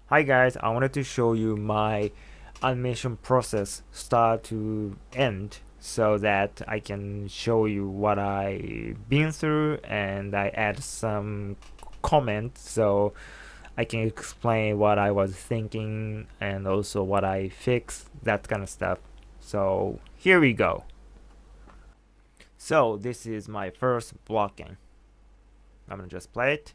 Hi guys, I wanted to show you my animation process start to end so that I can show you what I've been through, and I add some comments so I can explain what I was thinking and also what I fixed, that kind of stuff. So here we go. So this is my first blocking. I'm gonna just play it.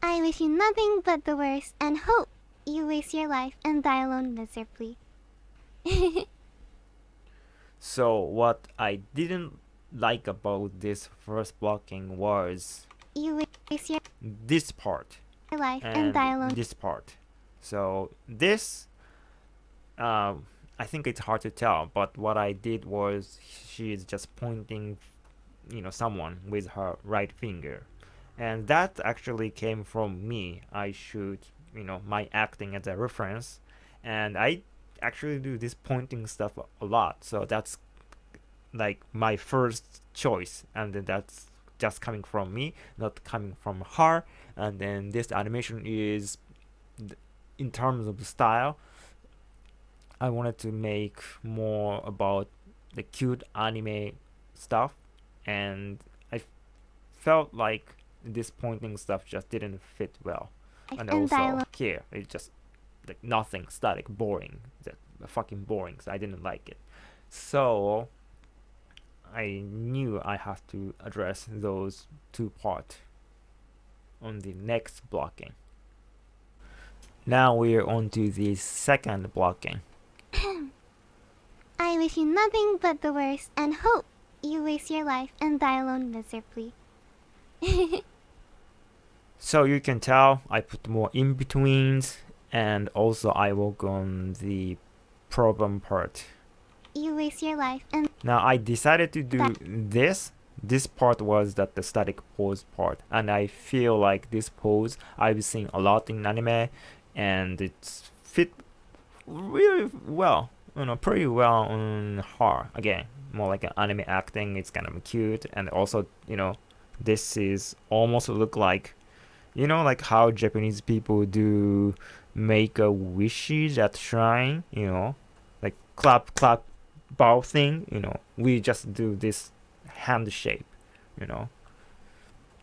I wish you nothing but the worst and hope you waste your life and die alone miserably. So what I didn't like about this first blocking was You waste your this part life and die and alone. this part. So this, I think it's hard to tell, but what I did was she is just pointing, someone with her right finger, and that actually came from me. I should, my acting as a reference, and I actually do this pointing stuff a lot. So that's like my first choice, and then that's just coming from me, not coming from her. And then this animation is, in terms of the style, I wanted to make more about the cute anime stuff, and I felt like this pointing stuff just didn't fit well. And And die also alone. here it's just like nothing, static, boring, that fucking boring, so I didn't like it. So I knew I have to address those two parts on the next blocking. Now we're on to the second blocking. I wish you nothing but the worst and hope you waste your life and die alone miserably. So you can tell I put more in betweens, and also I work on the problem part. You waste your life and Now I decided to do this. This part was that the static pose part, and I feel like this pose I've seen a lot in anime, and it's fit really well, pretty well on her. Again, more like an anime acting. It's kind of cute, and also this is almost look like, like how Japanese people do make a wishes at shrine, like clap clap bow thing. We just do this hand shape, you know.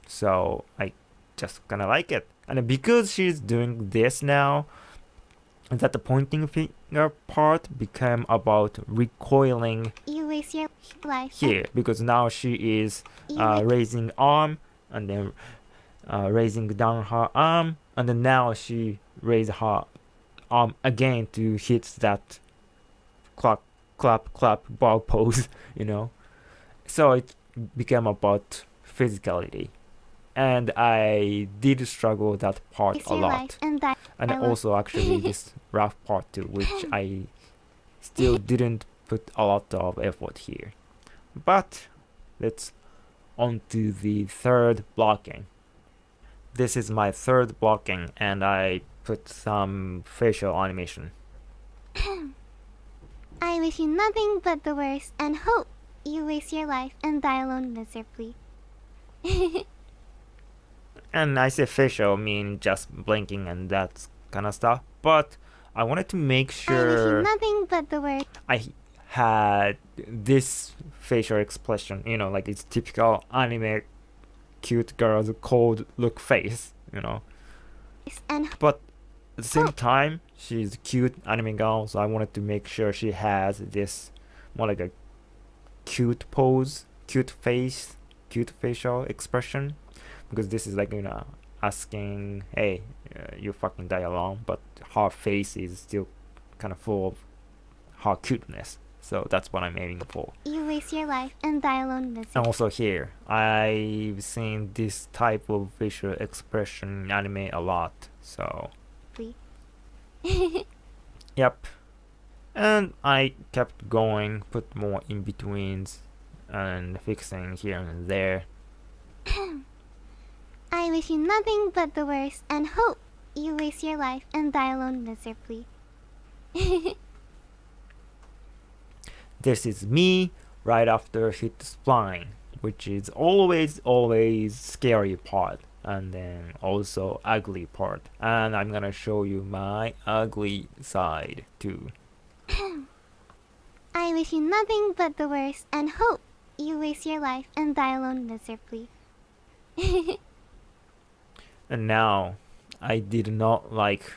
So I just kind of like it, and because she's doing this now, that the pointing finger part became about recoiling you waste your life here, because now she is raising arm, and then raising down her arm, and then now she raised her arm again to hit that clap clap clap ball pose. So it became about physicality, and I did struggle that part waste a your life lot, and die and alone. also actually this rough part too, which I still didn't put a lot of effort here. But let's on to the third blocking. This is my third blocking, and I put some facial animation. I wish you nothing but the worst and hope you waste your life and die alone miserably. And I say facial mean just blinking and that kind of stuff, but I wanted to make I wish you sure nothing but the worst I had this facial expression, like it's typical anime cute girls cold look face. and But at the same time, she's a cute anime girl, so I wanted to make sure she has this more like a cute pose, cute face, cute facial expression, because this is like, asking, hey, you fucking die alone, but her face is still kind of full of her cuteness. So that's what I'm aiming for. you waste your life and die alone miserably. And also here, I've seen this type of facial expression in anime a lot. So, yep. And I kept going, put more in betweens, and fixing here and there. I wish you nothing but the worst and hope you waste your life and die alone miserably. This is me right after hit Spline, which is always scary part. and then also ugly part. And I'm gonna show you my ugly side too. I wish you nothing but the worst and hope you waste your life and die alone miserably. And now, I did not like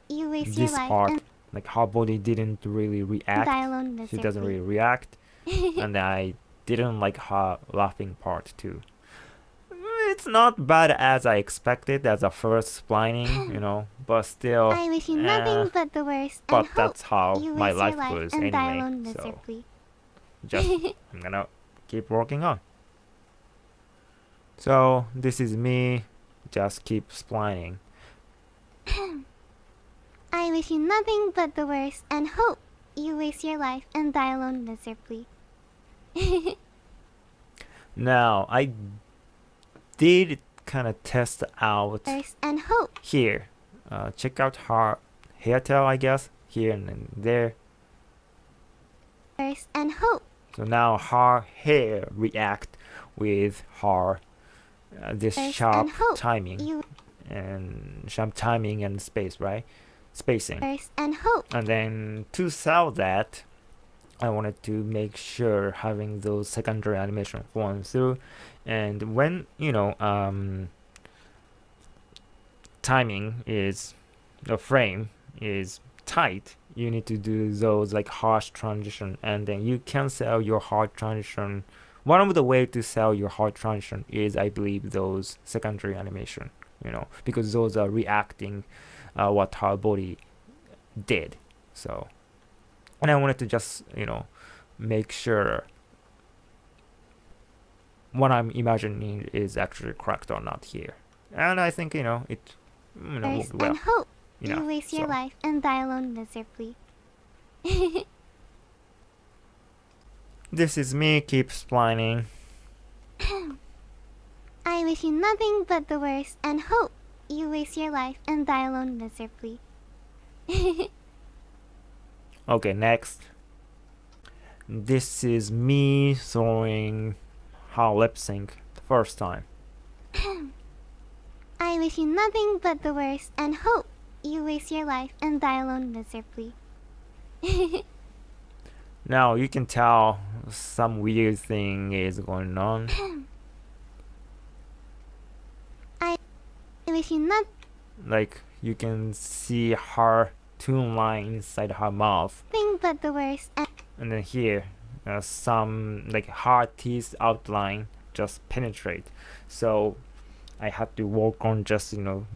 You waste your this life part. and Like her body didn't really die react. alone She doesn't miserably. really react. And I didn't like her laughing part too. It's not bad as I expected as a first splining, but still. I wish you nothing but the worst and But hope that's how you my waste your life life goes and die anyway. alone So miserably. just I'm gonna keep working on. So this is me. Just keep splining. I wish you nothing but the worst and hope you waste your life and die alone miserably. Now I did kind of test out Worst and hope. here. Check out her hair tail, I guess, here and then there. Worst and hope. So now her hair react with her this Worst sharp and hope. timing You and sharp timing and space, right? Spacing. worst and hope. And then to sell that, I wanted to make sure having those secondary animation flowing through, and when timing is the frame is tight, you need to do those like harsh transition, and then you can sell your hard transition. One of the way to sell your hard transition is, I believe, those secondary animation, because those are reacting what her body did. So, and I wanted to just make sure what I'm imagining is actually correct or not here, and I think it Worst worked well. and hope you enough. waste your So life and die alone miserably. this is me. Keep splining. I wish you nothing but the worst and hope you waste your life and die alone miserably. Okay, next. This is me throwing her Lipsync the first time. I wish you nothing but the worst and hope you waste your life and die alone miserably. Now you can tell some weird thing is going on. I wish you not Like you can see her tune line inside her mouth, thing but the worst and then here some like her teeth outline just penetrate. So I had to work on just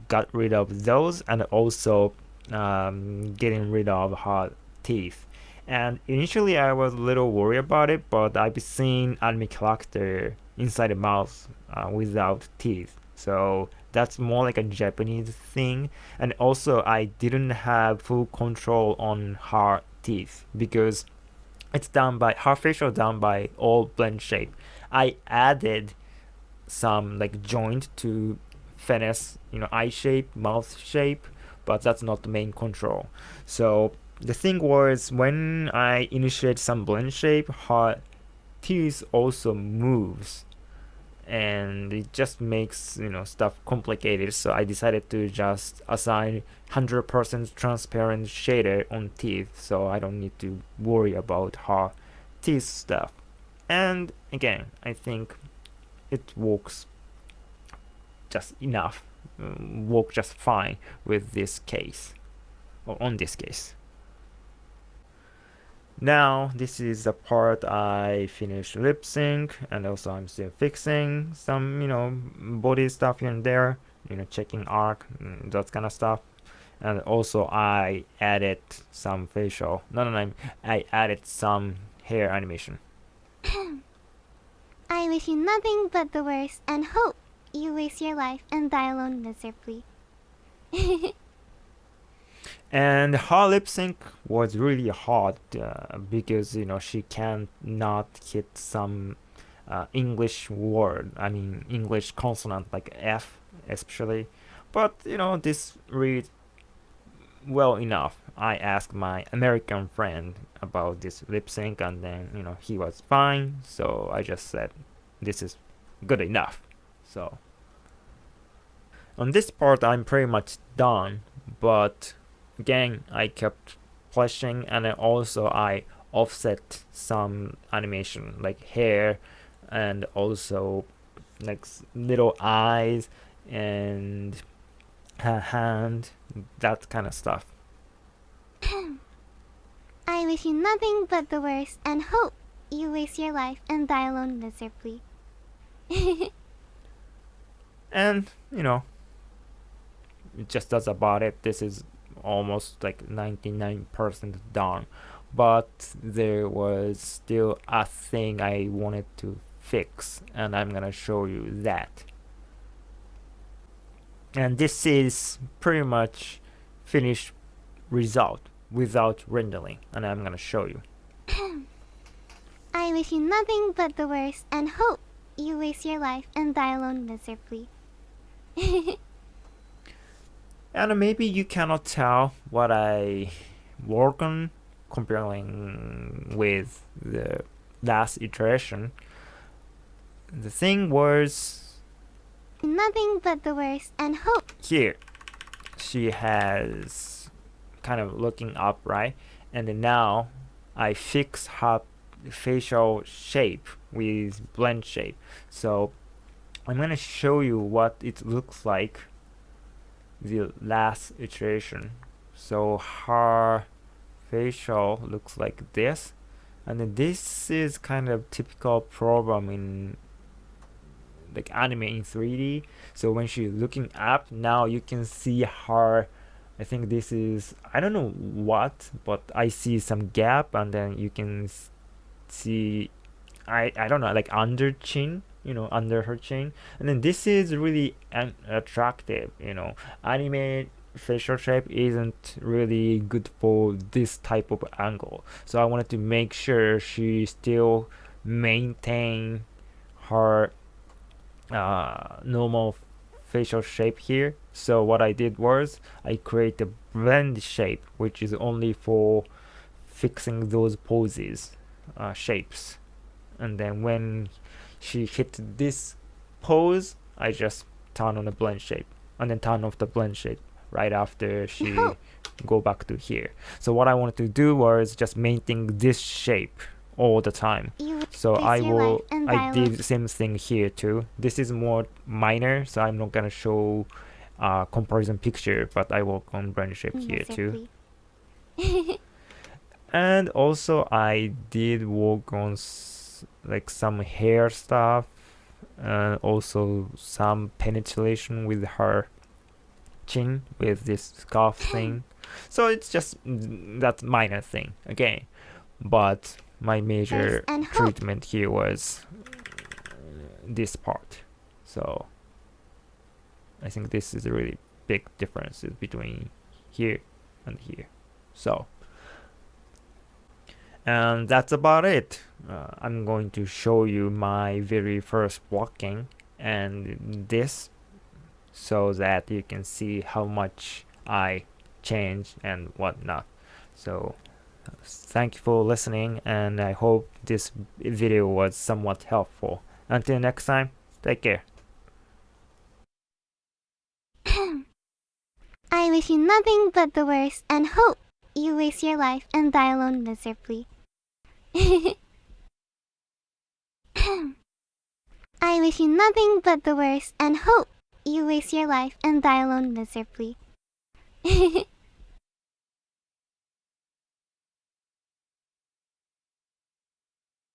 got rid of those, and also getting rid of her teeth. And initially I was a little worried about it, but I've seen anime character inside the mouth without teeth, so that's more like a Japanese thing. And also I didn't have full control on her teeth because it's done by her facial done by all blend shape. I added some like joint to finesse eye shape, mouth shape, but that's not the main control. So the thing was, when I initiate some blend shape, her teeth also moves, and it just makes stuff complicated. So I decided to just assign 100% transparent shader on teeth, so I don't need to worry about her teeth stuff. And again, I think it works just enough, work just fine with this case, or on this case. Now this is the part I finished Lipsync, and also I'm still fixing some body stuff here and there, checking arc, that kind of stuff. And also I added some facial, no, I added some hair animation. I wish you nothing but the worst and hope you waste your life and die alone miserably. And her lip sync was really hard because she can not hit some English word, I mean English consonant like F especially. But this read well enough. I asked my American friend about this lip sync, and then he was fine, so I just said this is good enough. So On this part, I'm pretty much done, but again, I kept fleshing, and then also I offset some animation like hair and also like little eyes and hand, that kind of stuff. I wish you nothing but the worst and hope you waste your life and die alone miserably. And just that's about it. This is almost like 99% done, but there was still a thing I wanted to fix, and I'm gonna show you that. And this is pretty much finished result without rendering, and I'm gonna show you. I wish you nothing but the worst and hope you waste your life and die alone miserably. And maybe you cannot tell what I work on comparing with the last iteration. The thing was, Nothing but the worst and hope. here she has kind of looking up, right? And then now I fix her facial shape with blend shape. So I'm gonna show you what it looks like the last iteration. So her facial looks like this, and then this is kind of typical problem in like anime in 3D. So when she's looking up, now you can see her. I think this is, I don't know what, but I see some gap, and then you can see, I don't know, like under chin, under her chin. And then this is really attractive. Anime facial shape isn't really good for this type of angle, so I wanted to make sure she still maintain her normal facial shape here. So what I did was I create a blend shape, which is only for fixing those poses, shapes. And then when she hit this pose, I just turn on the blend shape, and then turn off the blend shape right after she go back to here. So what I wanted to do was just maintain this shape all the time. So I did the same thing here too. This is more minor, so I'm not gonna show comparison picture, but I work on blend shape here too. And also I did work on like some hair stuff, and also some penetration with her chin with this scarf thing. So it's just that minor thing again, but my major treatment here was this part. So I think this is a really big difference between here and here. So, and that's about it. I'm going to show you my very first walking and this, so that you can see how much I change and whatnot. So thank you for listening, and I hope this video was somewhat helpful. Until next time, take care. I wish you nothing but the worst and hope you waste your life and die alone miserably. I wish you nothing but the worst and hope you waste your life and die alone miserably.